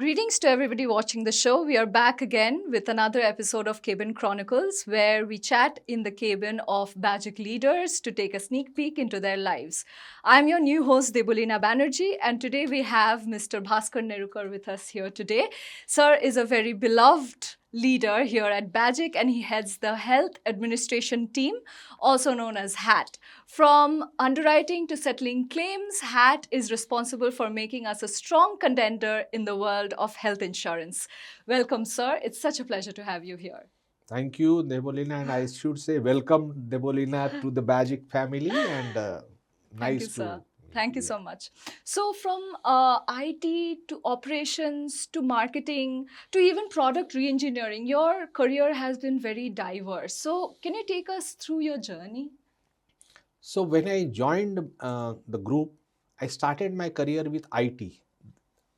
Greetings to everybody watching the show. We are back again with another episode of Cabin Chronicles, where we chat in the cabin of Bajaj leaders to take a sneak peek into their lives. I'm your new host, Debulina Banerjee, and today we have Mr. Bhaskar Nerurkar with us here today. Sir is a very beloved leader here at Bajaj, and he heads the Health Administration team, also known as HAT. From underwriting to settling claims, HAT is responsible for making us a strong contender in the world of health insurance. Welcome, sir. It's such a pleasure to have you here. Thank you, Debolina, and I should say welcome, Debolina, to the Bajaj family, and Thank you, nice sir. to Thank you yeah. so much. So, from IT to operations to marketing to even product re-engineering, your career has been very diverse. So, can you take us through your journey? So when I joined the group, I started my career with IT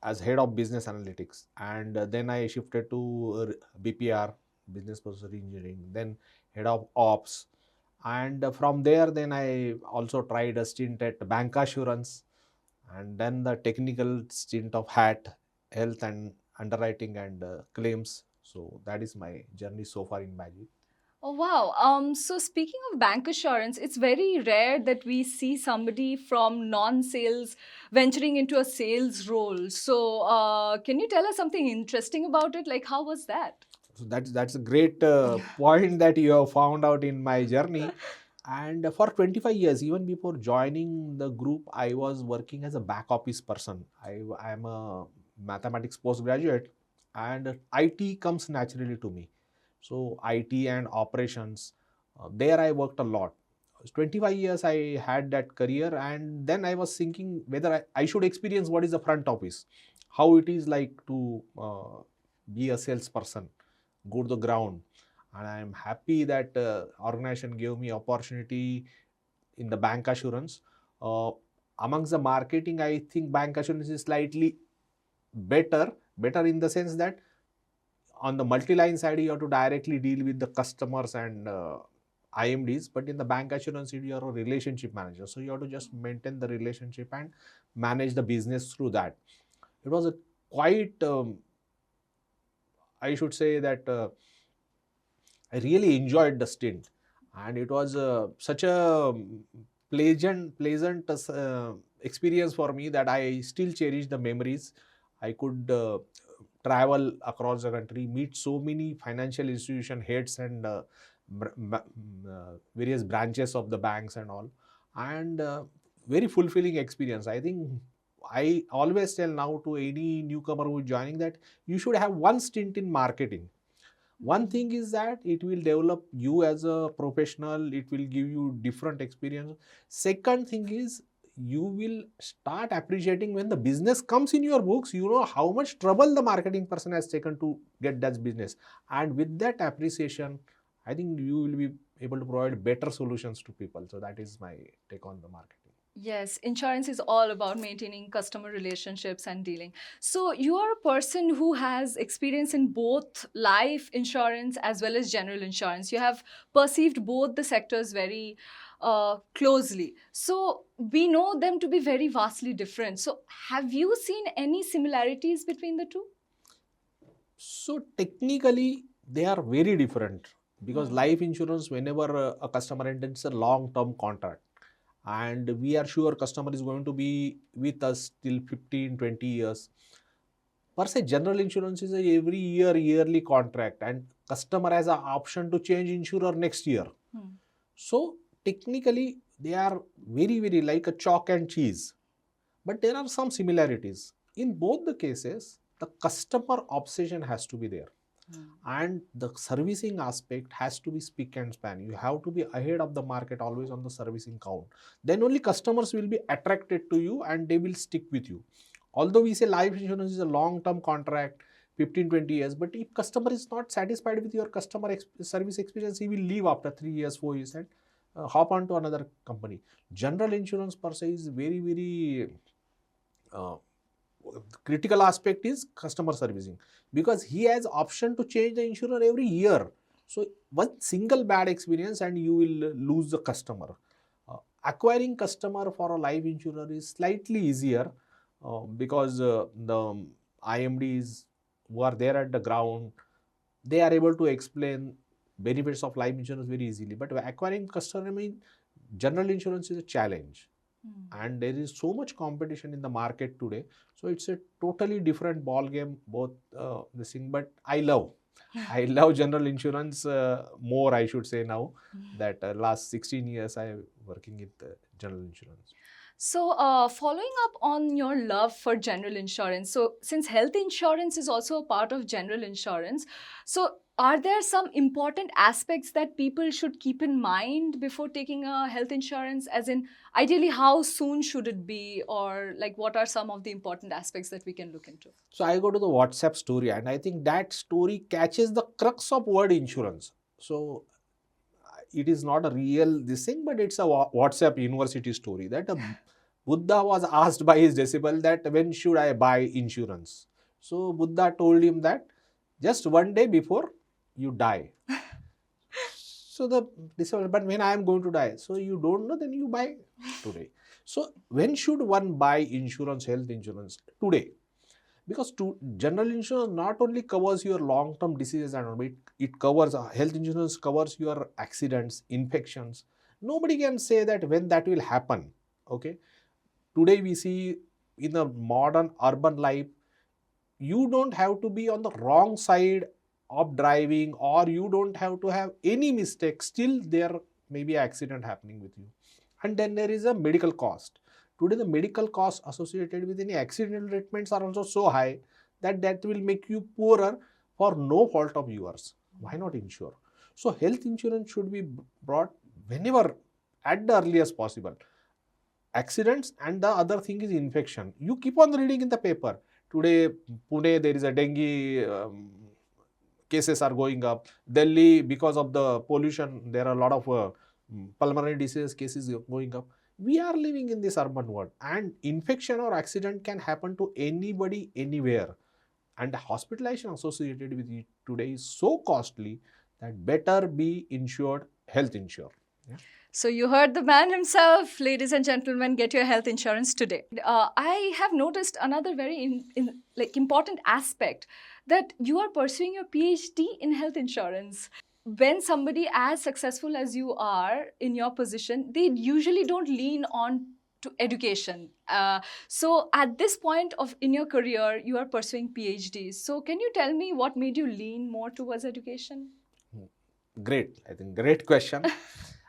as head of business analytics, and then I shifted to BPR, business process engineering, then head of ops, and from there, then I also tried a stint at bank assurance, and then the technical stint of HAT, health and underwriting and claims. So that is my journey so far in Bajaj. Oh, wow. So speaking of bank assurance, it's very rare that we see somebody from non-sales venturing into a sales role. So can you tell us something interesting about it? Like, how was that? So that's a great point that you have found out in my journey. And for 25 years, even before joining the group, I was working as a back office person. I am a mathematics postgraduate, and IT comes naturally to me. So IT and operations, there I worked a lot. 25 years I had that career, and then I was thinking whether I should experience what is the front office, how it is like to be a salesperson, go to the ground. And I am happy that organization gave me opportunity in the bank assurance. Uh, Amongst the marketing, I think bank assurance is slightly better in the sense that on the multi-line side, you have to directly deal with the customers and IMDs, but in the bank assurance, you are a relationship manager. So you have to just maintain the relationship and manage the business through that. It was a quite, I should say that I really enjoyed the stint, and it was such a pleasant experience for me that I still cherish the memories. I could travel across the country, meet so many financial institution heads and various branches of the banks and all, and very fulfilling experience. I think I always tell now to any newcomer who is joining that you should have one stint in marketing. One thing is that it will develop you as a professional, it will give you different experience. Second thing is you will start appreciating when the business comes in your books, you know how much trouble the marketing person has taken to get that business. And with that appreciation, I think you will be able to provide better solutions to people. So that is my take on the marketing. Yes, insurance is all about maintaining customer relationships and dealing. So, you are a person who has experience in both life insurance as well as general insurance. You have perceived both the sectors very closely. So, we know them to be very vastly different. So, have you seen any similarities between the two? So technically they are very different because life insurance, whenever a customer enters, it's a long term contract, and we are sure customer is going to be with us till 15 20 years. Per se, general insurance is a every yearly contract, and customer has an option to change insurer next year. So technically they are very like a chalk and cheese, but there are some similarities. In both the cases, the customer obsession has to be there, and the servicing aspect has to be spick and span. You have to be ahead of the market, always on the servicing count. Then only customers will be attracted to you and they will stick with you. Although we say life insurance is a long term contract, 15 20 years, but if customer is not satisfied with your service experience, he will leave after 3 years 4 years and hop on to another company. General insurance per se is very uh, critical aspect is customer servicing, because he has option to change the insurer every year. So one single bad experience and you will lose the customer. Acquiring customer for a life insurer is slightly easier because the IMDs who are there at the ground, they are able to explain benefits of life insurance very easily. But acquiring customer, I mean, general insurance is a challenge, and there is so much competition in the market today. So it's a totally different ball game, both this thing. But I love general insurance more, I should say now, that last 16 years I am working with general insurance. So, following up on your love for general insurance, so since health insurance is also a part of general insurance, so are there some important aspects that people should keep in mind before taking a health insurance? As in, ideally, how soon should it be, or like what are some of the important aspects that we can look into? So I go to the WhatsApp story, and I think that story catches the crux of word insurance. So it is not a real this thing, but it's a WhatsApp university story that a Buddha was asked by his disciple that when should I buy insurance? So Buddha told him that just one day before you die. So the disciple, but when I am going to die, so you don't know, then you buy today. So when should one buy insurance, health insurance? Today. Because general insurance not only covers your long-term diseases and all, it covers, health insurance covers your accidents, infections. Nobody can say that when that will happen. Okay. Today we see in the modern urban life, you don't have to be on the wrong side of driving, or you don't have to have any mistake. Still there may be an accident happening with you. And then there is a medical cost. Today the medical costs associated with any accidental treatments are also so high that that will make you poorer for no fault of yours. Why not insure? So health insurance should be brought whenever, at the earliest possible. Accidents, and the other thing is infection. You keep on reading in the paper. Today, Pune, there is a dengue cases are going up. Delhi, because of the pollution, there are a lot of pulmonary disease cases going up. We are living in this urban world, and infection or accident can happen to anybody, anywhere. And the hospitalization associated with it today is so costly that better be insured, health insured. Yeah. So you heard the man himself, ladies and gentlemen, get your health insurance today. I have noticed another very important aspect, that you are pursuing your PhD in health insurance. When somebody as successful as you are in your position, they usually don't lean on to education. So at this point in your career, you are pursuing PhDs. So can you tell me what made you lean more towards education? Great. I think great question.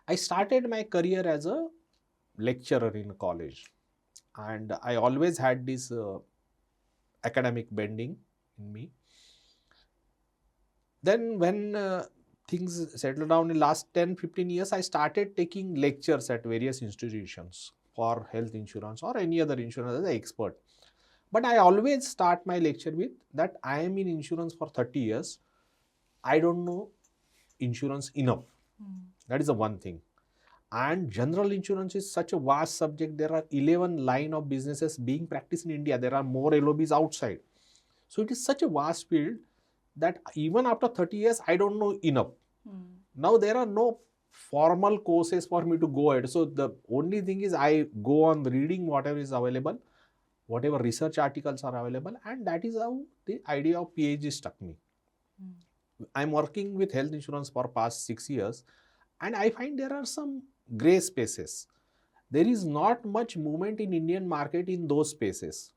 I started my career as a lecturer in college, and I always had this academic bending in me. Then when things settled down in last 10-15 years, I started taking lectures at various institutions for health insurance or any other insurance as an expert. But I always start my lecture with that I am in insurance for 30 years. I don't know insurance enough. That is the one thing. And general insurance is such a vast subject. There are 11 line of businesses being practiced in India. There are more LOBs outside. So it is such a vast field that even after 30 years, I don't know enough. Now there are no formal courses for me to go ahead. So the only thing is I go on reading whatever is available, whatever research articles are available, and that is how the idea of PhD struck me. I'm working with health insurance for past 6 years, and I find there are some gray spaces. There is not much movement in Indian market in those spaces.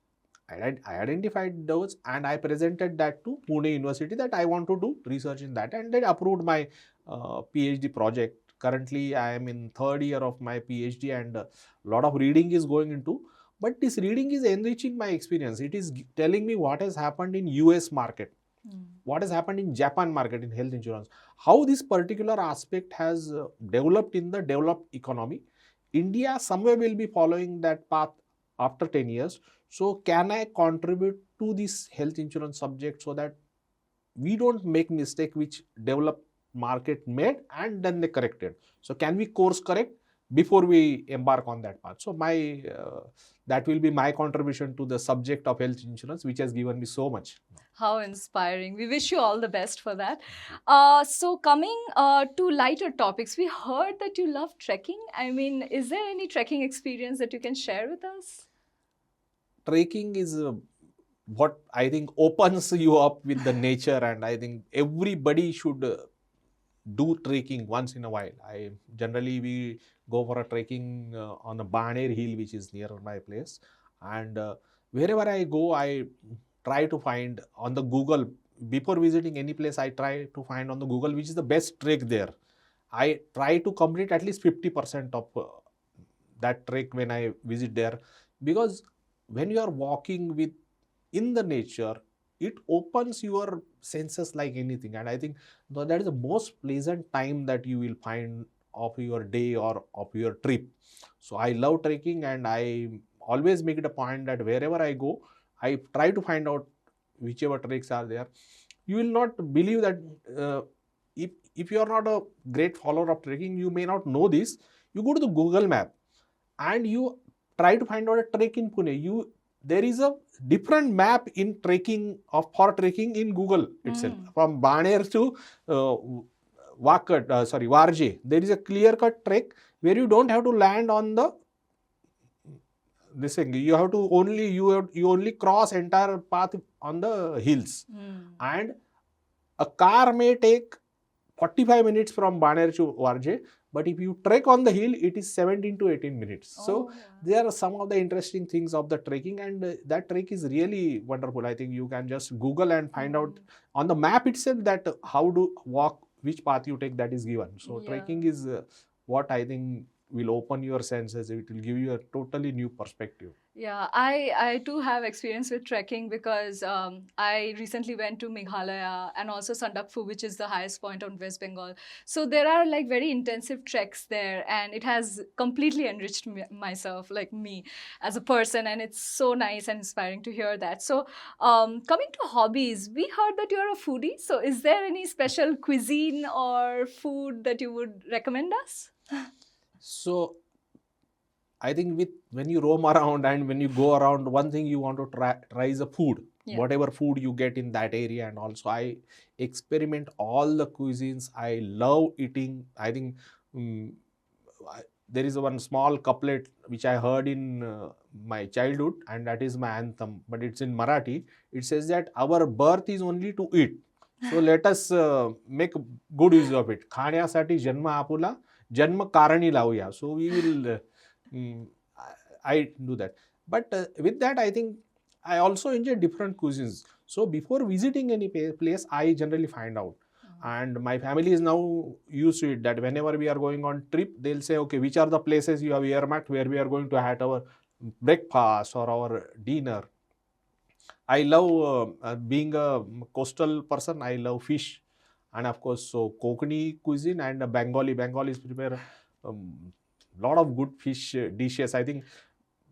I identified those, and I presented that to Pune University that I want to do research in that, and they approved my PhD project. Currently, I am in 3rd year of my PhD, and a lot of reading is going into. But this reading is enriching my experience. It is telling me what has happened in US market, what has happened in Japan market in health insurance, how this particular aspect has developed in the developed economy. India somewhere will be following that path after 10 years. So can I contribute to this health insurance subject so that we don't make mistake which developed market made and then they corrected. So can we course correct before we embark on that path? So my that will be my contribution to the subject of health insurance, which has given me so much. How inspiring. We wish you all the best for that. So coming to lighter topics, we heard that you love trekking. I mean, is there any trekking experience that you can share with us? Trekking is what I think opens you up with the nature, and I think everybody should do trekking once in a while. I generally we go for a trekking on a Baner hill, which is near my place, and wherever I go, I try to find on the Google before visiting any place. I try to find on the Google which is the best trek there. I try to complete at least 50% of that trek when I visit there, because when you are walking with in the nature, it opens your senses like anything, and I think that is the most pleasant time that you will find of your day or of your trip. So I love trekking, and I always make it a point that wherever I go, I try to find out whichever treks are there. You will not believe that uh, if you are not a great follower of trekking, you may not know this. You go to the Google map and you try to find out a trek in Pune. There is a different map in trekking of for trekking in Google itself. From Baner to Varje. There is a clear cut trek where you don't have to land on the this thing. You have to only you only cross entire path on the hills, and a car may take 45 minutes from Baner to Varje, but if you trek on the hill, it is 17 to 18 minutes. So there are some of the interesting things of the trekking, and that trek is really wonderful. I think you can just Google and find out on the map itself that how to walk, which path you take, that is given. So trekking is what I think will open your senses. It will give you a totally new perspective. Yeah, I too have experience with trekking because I recently went to Meghalaya and also Sandakphu, which is the highest point on West Bengal. So there are like very intensive treks there, and it has completely enriched myself, like me as a person, and it's so nice and inspiring to hear that. So coming to hobbies, we heard that you're a foodie. So is there any special cuisine or food that you would recommend us? So I think when you roam around and when you go around, one thing you want to try is the food. Whatever food you get in that area, and also I experiment all the cuisines. I love eating. I think there is one small couplet which I heard in my childhood, and that is my anthem, but it's in Marathi. It says that our birth is only to eat. So let us make good use of it. खाण्यासाठी जन्म आपुला, जन्म कारणी लावूया. So we will I do that. But with that, I think I also enjoy different cuisines. So before visiting any place, I generally find out. And my family is now used to it that whenever we are going on trip, they'll say, okay, which are the places you have earmarked where we are going to have our breakfast or our dinner. I love being a coastal person. I love fish, and of course, so Konkani cuisine and Bengalis prepare lot of good fish dishes. I think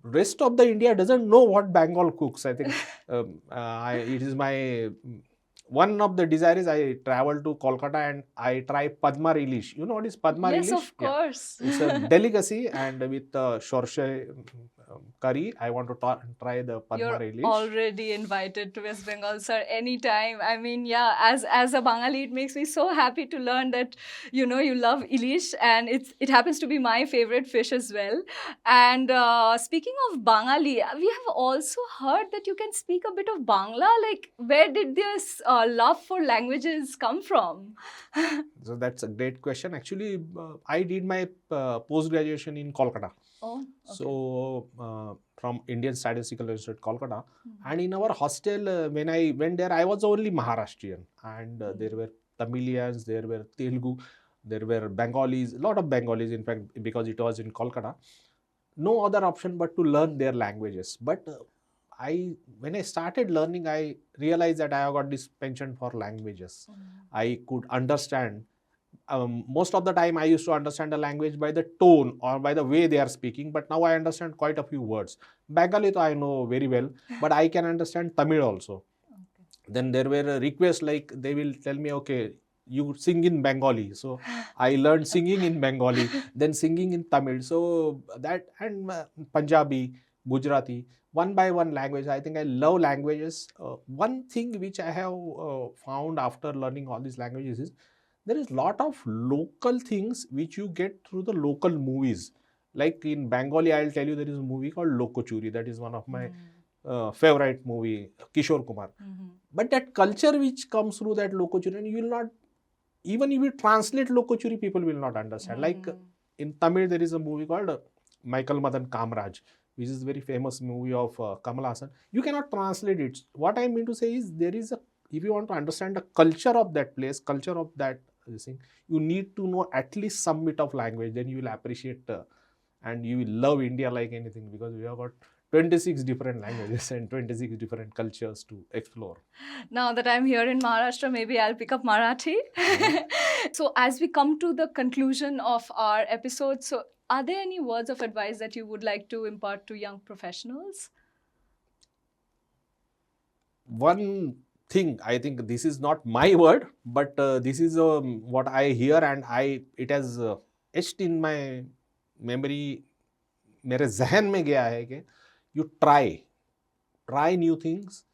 rest of the India doesn't know what Bengal cooks. I think it is my one of the desire is I travel to Kolkata and I try Padma relish. You know what is Padma relish? Yes, of course. It's a delicacy, and with shorshe curry, I want to try the Padma relish. You're already invited to West Bengal, sir, anytime. I mean, yeah, as a Bangali, it makes me so happy to learn that, you know, you love ilish, and it happens to be my favorite fish as well. And speaking of Bangali, we have also heard that you can speak a bit of Bangla. Like, where did this love for languages come from? So that's a great question. Actually, I did my post-graduation in Kolkata. Oh, okay. So from Indian Statistical Institute, Kolkata, and in our hostel, when I went there, I was only Maharashtrian, and there were Tamilians, there were Telugu, there were Bengalis, a lot of Bengalis, in fact, because it was in Kolkata. No other option but to learn their languages. But when I started learning, I realized that I have got this penchant for languages. I could understand. Most of the time I used to understand a language by the tone or by the way they are speaking, but now I understand quite a few words. Bengali I know very well, but I can understand Tamil also. Then there were requests like they will tell me, okay, you sing in Bengali. So I learned singing in Bengali, then singing in Tamil. So that, and Punjabi, Gujarati, one by one language. I think I love languages. One thing which I have found after learning all these languages is there is a lot of local things which you get through the local movies. Like in Bengali, I'll tell you there is a movie called Lokochuri. That is one of my favorite movie, Kishore Kumar. But that culture which comes through that locochuri, you will not, even if you translate locochuri, people will not understand. Like in Tamil, there is a movie called Michael Madan Kamraj, which is a very famous movie of Kamal Hassan. You cannot translate it. What I mean to say is, there is a, if you want to understand the culture of that place, culture of that thing, you need to know at least some bit of language. Then you will appreciate and you will love India like anything, because we have got 26 different languages and 26 different cultures to explore. Now that I'm here in Maharashtra, maybe I'll pick up Marathi. So as we come to the conclusion of our episode, so are there any words of advice that you would like to impart to young professionals? One thing, I think this is not my word, but this is what I hear, and it has etched in my memory, मेरे जहन में गया है कि you try new things,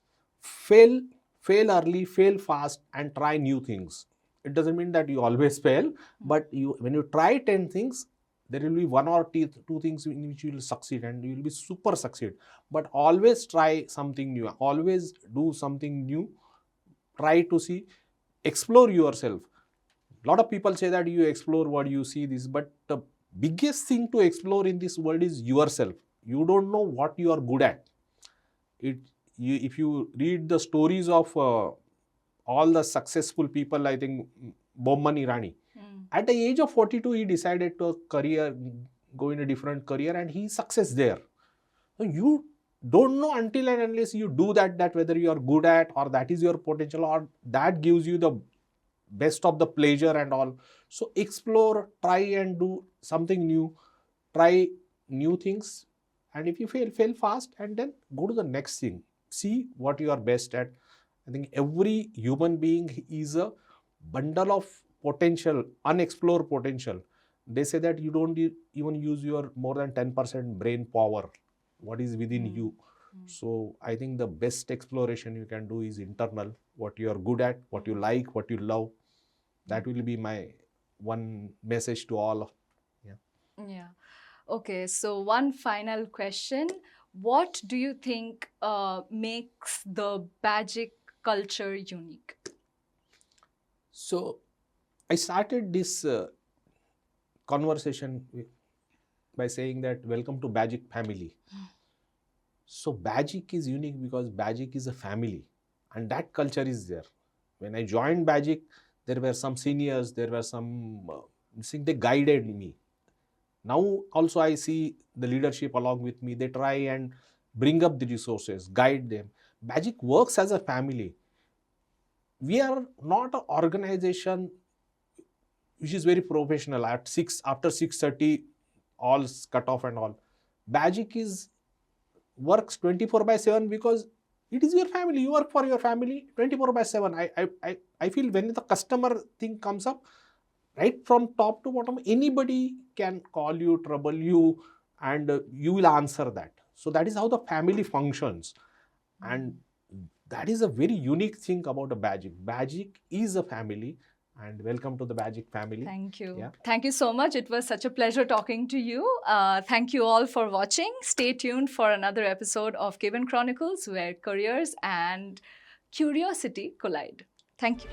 fail early, fail fast, and try new things. It doesn't mean that you always fail, but when you try 10 things, there will be one or two things in which you will succeed, and you will be super succeed. But always try something new, always do something new, try to see, explore yourself. A lot of people say that you explore what you see this, but the biggest thing to explore in this world is yourself. You don't know what you are good at. If you read the stories of all the successful people, I think Bomman Irani, at the age of 42, he decided to go in a different career, and he success there. So you don't know until and unless you do that whether you are good at, or that is your potential, or that gives you the best of the pleasure and all. So explore, try and do something new, try new things, and if you fail fast, and then go to the next thing. See what you are best at. I think every human being is a bundle of potential, unexplored potential. They say that you don't even use your more than 10% brain power, what is within you. So I think the best exploration you can do is internal, what you are good at, what you like, what you love. That will be my one message to all. Yeah. Okay, so one final question. What do you think makes the Bajaj culture unique? So I started this conversation by saying that welcome to Bajaj family. So Bajaj is unique because Bajaj is a family, and that culture is there. When I joined Bajaj, there were some seniors, there were some, they guided me. Now also I see the leadership along with me. They try and bring up the resources, guide them. Bajaj works as a family. We are not an organization which is very professional. After 6:30, all cut off and all. Bajaj works 24/7 because it is your family. You work for your family 24/7. I feel when the customer thing comes up, right from top to bottom, anybody can call you, trouble you, and you will answer that. So that is how the family functions. And that is a very unique thing about a Bajaj. Bajaj is a family, and welcome to the Bajaj family. Thank you. Yeah. Thank you so much. It was such a pleasure talking to you. Thank you all for watching. Stay tuned for another episode of Cabin Chronicles, where careers and curiosity collide. Thank you.